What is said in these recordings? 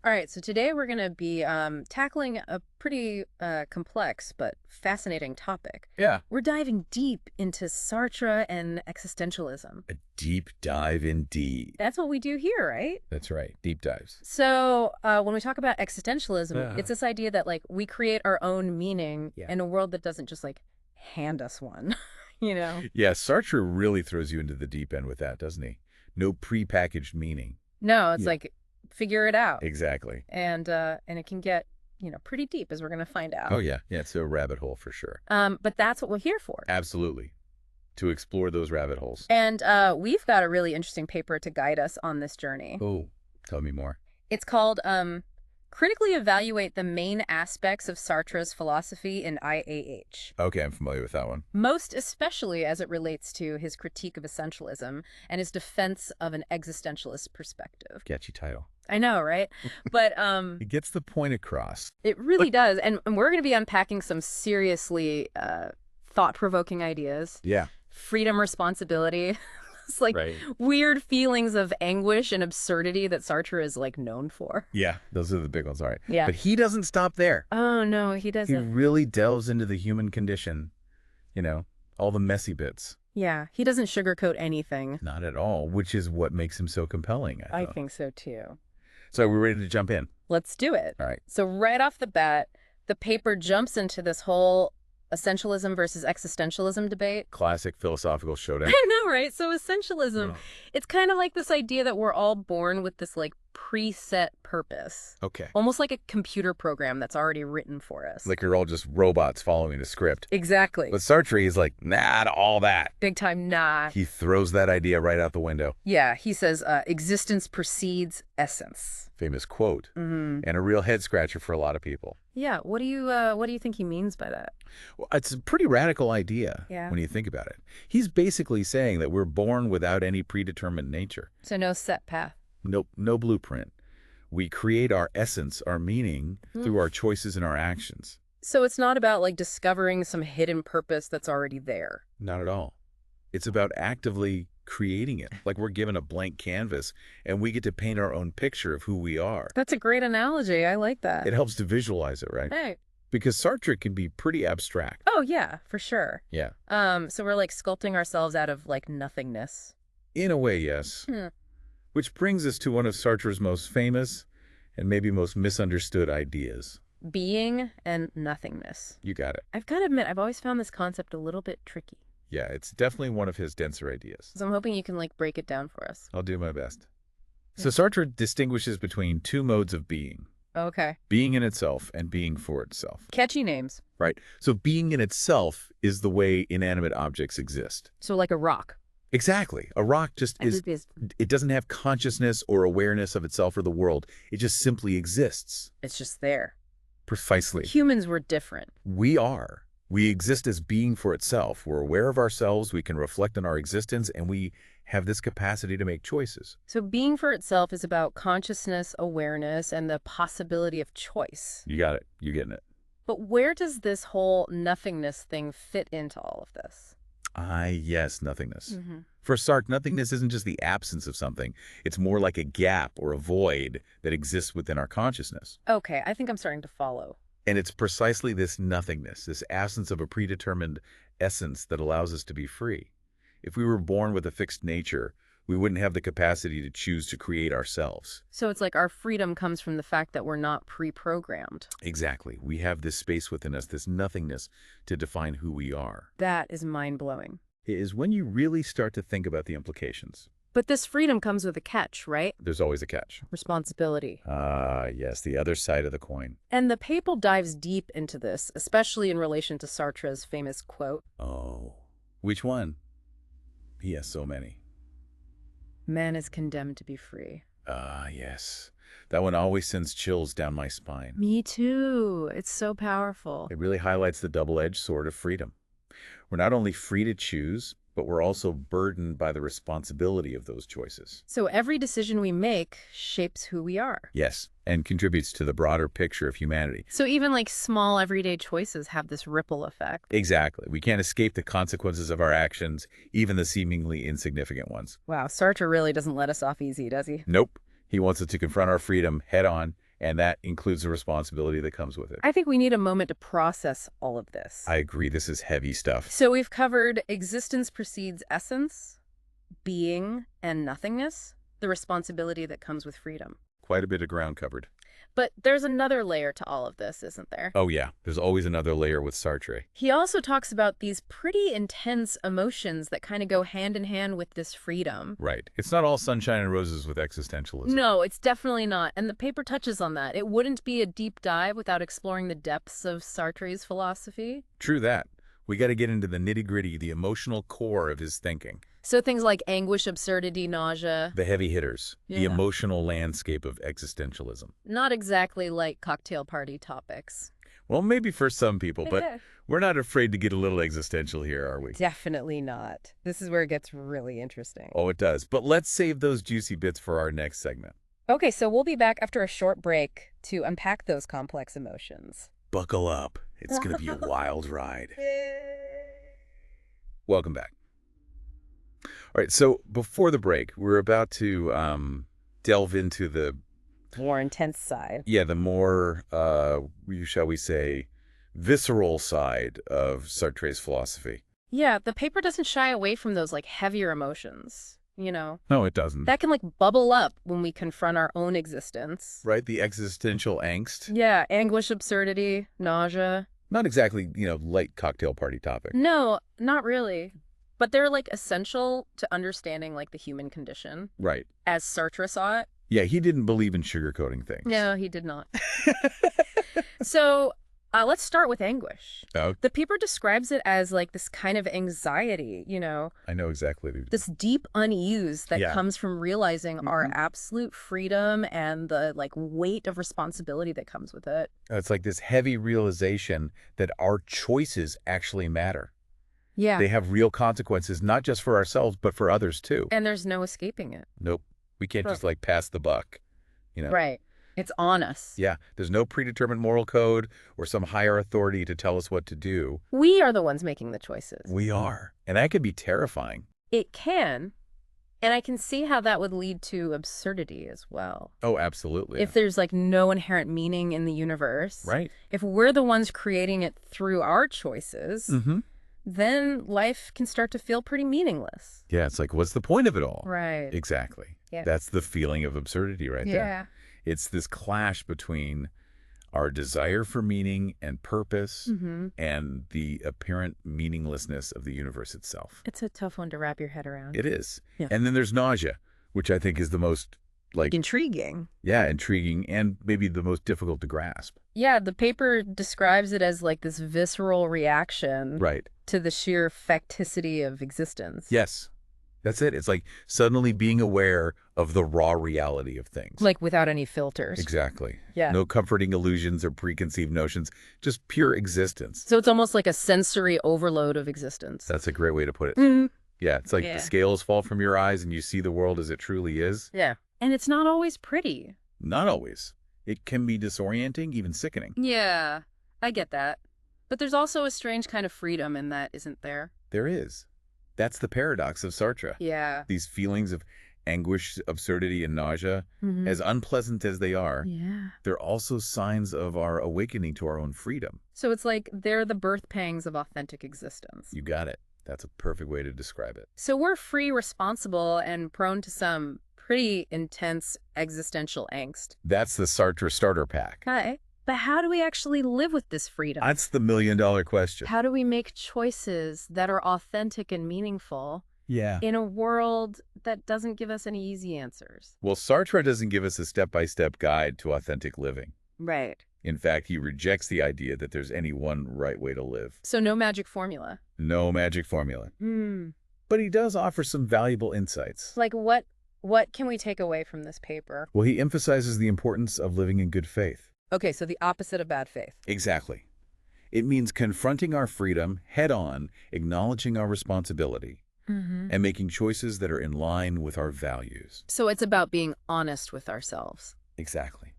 All right, so today we're going to be tackling a pretty complex but fascinating topic. Yeah. We're diving deep into Sartre and existentialism. A deep dive indeed. That's what we do here, right? That's right. Deep dives. So when we talk about existentialism, Uh, it's this idea that like we create our own meaning Yeah. in a world that doesn't just like hand us one, you know? Yeah, Sartre really throws you into the deep end with that, doesn't he? No prepackaged meaning. No, it's Yeah. like figure it out. Exactly. And it can get, pretty deep as we're going to find out. Oh, yeah. Yeah, it's a rabbit hole for sure. But that's what we're here for. Absolutely. To explore those rabbit holes. And we've got a really interesting paper to guide us on this journey. Oh, tell me more. It's called Critically Evaluate the Main Aspects of Sartre's Philosophy in IAH. Okay, I'm familiar with that one. Most especially as it relates to his critique of essentialism and his defense of an existentialist perspective. Catchy title. I know, right? But It gets the point across. it really does. And we're going to be unpacking some seriously thought-provoking ideas. Yeah. Freedom, responsibility. It's like Right. weird feelings of anguish and absurdity that Sartre is like known for. Yeah, those are the big ones. All right. Yeah. But he doesn't stop there. Oh, no, he He doesn't. really delves into the human condition, all the messy bits. Yeah, he doesn't sugarcoat anything. Not at all, which is what makes him so compelling, I I thought. think so, too. So we're ready to jump in. Let's do it. All right. So right off the bat, the paper jumps into this whole essentialism versus existentialism debate. Classic philosophical showdown. I know, right? So essentialism, Oh. it's kind of like this idea that we're all born with this like preset purpose. Okay. Almost like a computer program that's already written for us. Like you're all just robots following a script. Exactly. But Sartre is like, nah, to all that. Big time nah. He throws that idea right out the window. Yeah, he says existence precedes essence. Famous quote. Mm-hmm. And a real head scratcher for a lot of people. Yeah, what do you think he means by that? Well, it's a pretty radical idea when you think about it. He's basically saying that we're born without any predetermined nature. So no set path. No blueprint. We create our essence, our meaning, through our choices and our actions. So it's not about like discovering some hidden purpose that's already there. Not at all. It's about actively creating it. Like we're given a blank canvas and we get to paint our own picture of who we are. That's a great analogy. I like that. It helps to visualize it, right? Hey. Because Sartre can be pretty abstract. Oh, yeah, for sure. Yeah. So we're like sculpting ourselves out of like nothingness. In a way, yes. Which brings us to one of Sartre's most famous and maybe most misunderstood ideas. Being and nothingness. You got it. I've got to admit, I've always found this concept a little bit tricky. Yeah, it's definitely one of his denser ideas. So I'm hoping you can like break it down for us. I'll do my best. So Sartre distinguishes between two modes of being. Okay. Being in itself and being for itself. Catchy names. Right. So being in itself is the way inanimate objects exist. So like a rock. Exactly. A rock just is, it doesn't have consciousness or awareness of itself or the world. It just simply exists. It's just there. Precisely. Humans were different. We are. We exist as being for itself. We're aware of ourselves. We can reflect on our existence, and we have this capacity to make choices. So being for itself is about consciousness, awareness, and the possibility of choice. You got it. You're getting it. But where does this whole nothingness thing fit into all of this? Yes, nothingness. For Sartre, nothingness isn't just the absence of something. It's more like a gap or a void that exists within our consciousness. Okay, I think I'm starting to follow. And it's precisely this nothingness, this absence of a predetermined essence that allows us to be free. If we were born with a fixed nature, we wouldn't have the capacity to choose to create ourselves. So it's like our freedom comes from the fact that we're not pre-programmed. Exactly. We have this space within us, this nothingness, to define who we are. That is mind-blowing. It is when you really start to think about the implications. But this freedom comes with a catch, right? There's always a catch. Responsibility. Yes, the other side of the coin. And the paper dives deep into this, especially in relation to Sartre's famous quote. Oh, which one? He has so many. Man is condemned to be free. Yes. That one always sends chills down my spine. Me too. It's so powerful. It really highlights the double-edged sword of freedom. We're not only free to choose, but we're also burdened by the responsibility of those choices. So every decision we make shapes who we are. Yes, and contributes to the broader picture of humanity. So even like small everyday choices have this ripple effect. Exactly. We can't escape the consequences of our actions, even the seemingly insignificant ones. Wow, Sartre really doesn't let us off easy, does he? Nope. He wants us to confront our freedom head on And that includes the responsibility that comes with it. I think we need a moment to process all of this. I agree. This is heavy stuff. So we've covered existence precedes essence, being, and nothingness, the responsibility that comes with freedom. Quite a bit of ground covered. But there's another layer to all of this, isn't there? Oh, yeah. There's always another layer with Sartre. He also talks about these pretty intense emotions that kind of go hand in hand with this freedom. Right. It's not all sunshine and roses with existentialism. No, it's definitely not. And the paper touches on that. It wouldn't be a deep dive without exploring the depths of Sartre's philosophy. True that. We got to get into the nitty-gritty, the emotional core of his thinking. So things like anguish, absurdity, nausea. The heavy hitters. The Yeah. emotional landscape of existentialism. Not exactly like cocktail party topics. Well, maybe for some people, but we're not afraid to get a little existential here, are we? Definitely not. This is where it gets really interesting. Oh, it does. But let's save those juicy bits for our next segment. Okay, so we'll be back after a short break to unpack those complex emotions. Buckle up. It's going to be a wild ride. Welcome back. All right, so before the break, we're about to delve into the More intense side. the more, shall we say, visceral side of Sartre's philosophy. Yeah, the paper doesn't shy away from those like heavier emotions, you know. No, it doesn't. That can like bubble up when we confront our own existence. Right? The existential angst. Yeah, anguish, absurdity, nausea. Not exactly, light cocktail party topic. No, not really. But they're like essential to understanding like the human condition, Right. as Sartre saw it. Yeah, he didn't believe in sugarcoating things. No, he did not. So let's start with anguish. Oh, The paper describes it as like this kind of anxiety, you know, I know exactly. this deep unease that Yeah. comes from realizing our Mhm. absolute freedom and the like weight of responsibility that comes with it. It's like this heavy realization that our choices actually matter. Yeah. They have real consequences, not just for ourselves, but for others too. And there's no escaping it. Nope. We can't Sure. just like pass the buck. Right. It's on us. Yeah. There's no predetermined moral code or some higher authority to tell us what to do. We are the ones making the choices. We are. And that could be terrifying. It can. And I can see how that would lead to absurdity as well. Oh, absolutely. If there's like no inherent meaning in the universe. Right. If we're the ones creating it through our choices, Mm-hmm. then life can start to feel pretty meaningless. Yeah. It's like, what's the point of it all? Right. Exactly. Yeah. That's the feeling of absurdity right there. Yeah. It's this clash between our desire for meaning and purpose Mm-hmm. and the apparent meaninglessness of the universe itself. It's a tough one to wrap your head around. It is. Yeah. And then there's nausea, which I think is the most, Intriguing. intriguing and maybe the most difficult to grasp. Yeah, the paper describes it as like this visceral reaction Right. to the sheer facticity of existence. Yes. That's it. It's like suddenly being aware of the raw reality of things. Like without any filters. Exactly. Yeah. No comforting illusions or preconceived notions, just pure existence. So it's almost like a sensory overload of existence. That's a great way to put it. Mhm. Yeah, it's like Yeah. the scales fall from your eyes and you see the world as it truly is. Yeah. And it's not always pretty. Not always. It can be disorienting, even sickening. Yeah, I get that. But there's also a strange kind of freedom in that, isn't there? There is. That's the paradox of Sartre. Yeah. These feelings of anguish, absurdity, and nausea, Mhm. as unpleasant as they are, Yeah. they're also signs of our awakening to our own freedom. So it's like they're the birth pangs of authentic existence. You got it. That's a perfect way to describe it. So we're free, responsible, and prone to some pretty intense existential angst. That's the Sartre starter pack. Okay. But how do we actually live with this freedom? That's the million-dollar question. How do we make choices that are authentic and meaningful Yeah. in a world that doesn't give us any easy answers? Well, Sartre doesn't give us a step-by-step guide to authentic living. Right. In fact, he rejects the idea that there's any one right way to live. So no magic formula. No magic formula. Hmm. But he does offer some valuable insights. Like what can we take away from this paper? Well, he emphasizes the importance of living in good faith. Okay, so the opposite of bad faith. Exactly. It means confronting our freedom head on, acknowledging our responsibility, and making choices that are in line with our values. So it's about being honest with ourselves. Exactly.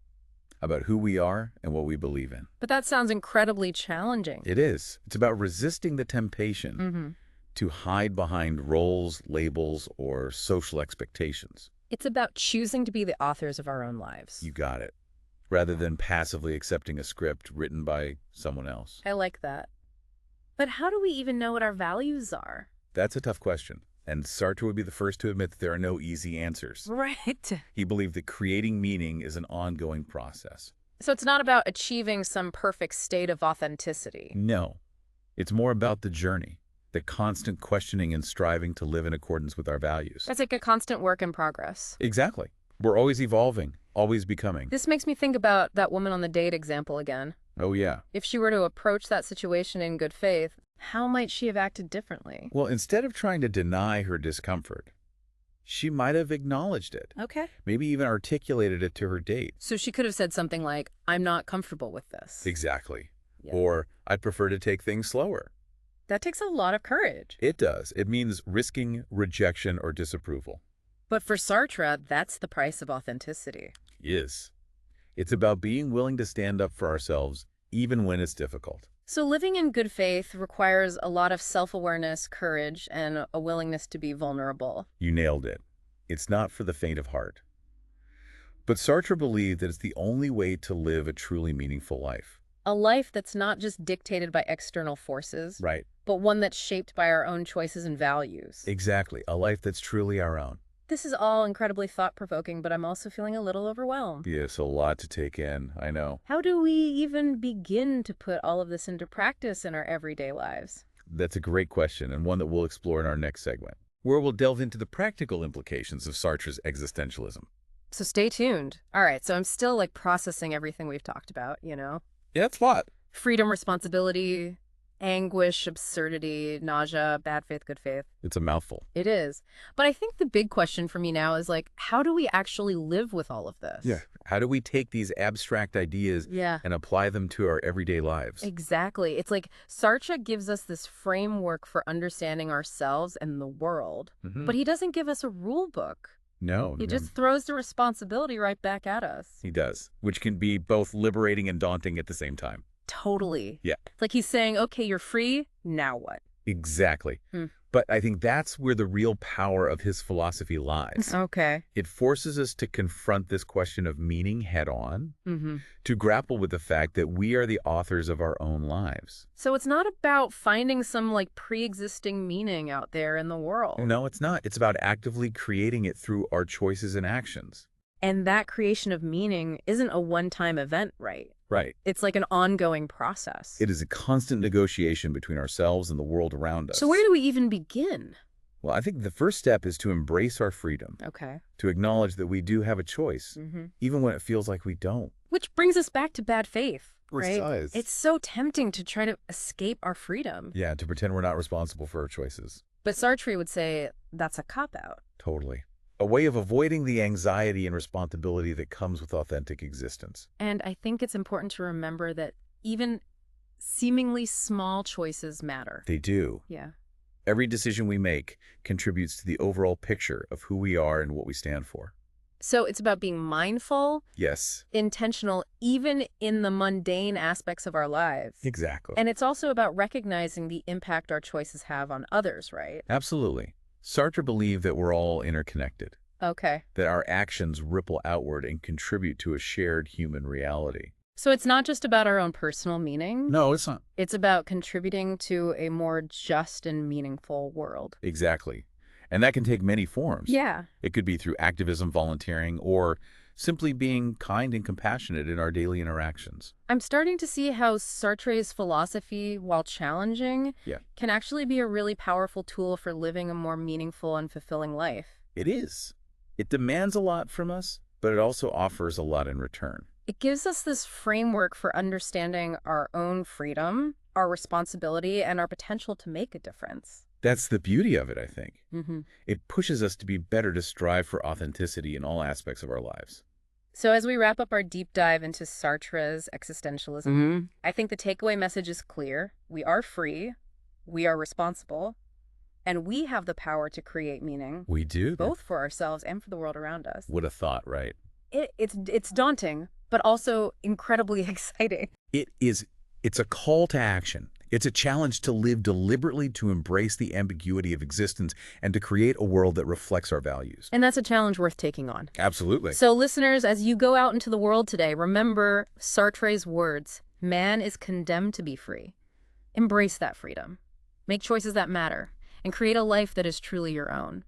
About who we are and what we believe in. But that sounds incredibly challenging. It is. It's about resisting the temptation Mm-hmm. to hide behind roles, labels, or social expectations. It's about choosing to be the authors of our own lives. You got it. rather than passively accepting a script written by someone else. I like that. But how do we even know what our values are? That's a tough question, and Sartre would be the first to admit that there are no easy answers. Right. He believed that creating meaning is an ongoing process. So it's not about achieving some perfect state of authenticity. No, it's more about the journey, the constant questioning and striving to live in accordance with our values. That's like a constant work in progress. Exactly. We're always evolving, always becoming. This makes me think about that woman on the date example again. Oh, yeah. If she were to approach that situation in good faith, how might she have acted differently? Well, instead of trying to deny her discomfort, she might have acknowledged it. Okay. Maybe even articulated it to her date. So she could have said something like, I'm not comfortable with this. Exactly. Yeah. Or, I'd prefer to take things slower. That takes a lot of courage. It does. It means risking rejection or disapproval. But for Sartre, that's the price of authenticity. Yes. It's about being willing to stand up for ourselves, even when it's difficult. So living in good faith requires a lot of self-awareness, courage, and a willingness to be vulnerable. You nailed it. It's not for the faint of heart. But Sartre believed that it's the only way to live a truly meaningful life. A life that's not just dictated by external forces, Right. but one that's shaped by our own choices and values. Exactly. A life that's truly our own. This is all incredibly thought-provoking, but I'm also feeling a little overwhelmed. Yes, a lot to take in, I know. How do we even begin to put all of this into practice in our everyday lives? That's a great question, and one that we'll explore in our next segment, where we'll delve into the practical implications of Sartre's existentialism. So stay tuned. All right, so I'm still like processing everything we've talked about, you know? Yeah, it's a lot. Freedom, responsibility, anguish, absurdity, nausea, bad faith, good faith. It's a mouthful. It is. But I think the big question for me now is like, how do we actually live with all of this? Yeah. How do we take these abstract ideas and apply them to our everyday lives? Exactly. It's like Sartre gives us this framework for understanding ourselves and the world, but he doesn't give us a rule book. No. He just throws the responsibility right back at us. He does, which can be both liberating and daunting at the same time. Totally. Yeah. Like he's saying, okay, you're free, now what? Exactly. But I think that's where the real power of his philosophy lies. Okay. It forces us to confront this question of meaning head on, to grapple with the fact that we are the authors of our own lives. So it's not about finding some like pre-existing meaning out there in the world. No, it's not. It's about actively creating it through our choices and actions. And that creation of meaning isn't a one-time event, right? Right. It's like an ongoing process. It is a constant negotiation between ourselves and the world around us. So where do we even begin? Well, I think the first step is to embrace our freedom. Okay. To acknowledge that we do have a choice, even when it feels like we don't. Which brings us back to bad faith, right? Precise. It's so tempting to try to escape our freedom. Yeah, to pretend we're not responsible for our choices. But Sartre would say that's a cop-out. Totally. A way of avoiding the anxiety and responsibility that comes with authentic existence. And I think it's important to remember that even seemingly small choices matter. They do. Yeah. Every decision we make contributes to the overall picture of who we are and what we stand for. So it's about being mindful, Yes. intentional, even in the mundane aspects of our lives. Exactly. And it's also about recognizing the impact our choices have on others, right? Absolutely. Sartre believed that we're all interconnected, Okay. that our actions ripple outward and contribute to a shared human reality. So it's not just about our own personal meaning. No, it's not. It's about contributing to a more just and meaningful world. Exactly. And that can take many forms. Yeah. It could be through activism, volunteering, or simply being kind and compassionate in our daily interactions. I'm starting to see how Sartre's philosophy, while challenging, can actually be a really powerful tool for living a more meaningful and fulfilling life. It is. It demands a lot from us, but it also offers a lot in return. It gives us this framework for understanding our own freedom, our responsibility, and our potential to make a difference. That's the beauty of it, I think. It pushes us to be better, to strive for authenticity in all aspects of our lives. So as we wrap up our deep dive into Sartre's existentialism, I think the takeaway message is clear. We are free, we are responsible, and we have the power to create meaning. We do. Both for ourselves and for the world around us. What a thought, right? It's daunting, but also incredibly exciting. It is. It's a call to action. It's a challenge to live deliberately, to embrace the ambiguity of existence, and to create a world that reflects our values. And that's a challenge worth taking on. Absolutely. So listeners, as you go out into the world today, remember Sartre's words, man is condemned to be free. Embrace that freedom. Make choices that matter, and create a life that is truly your own.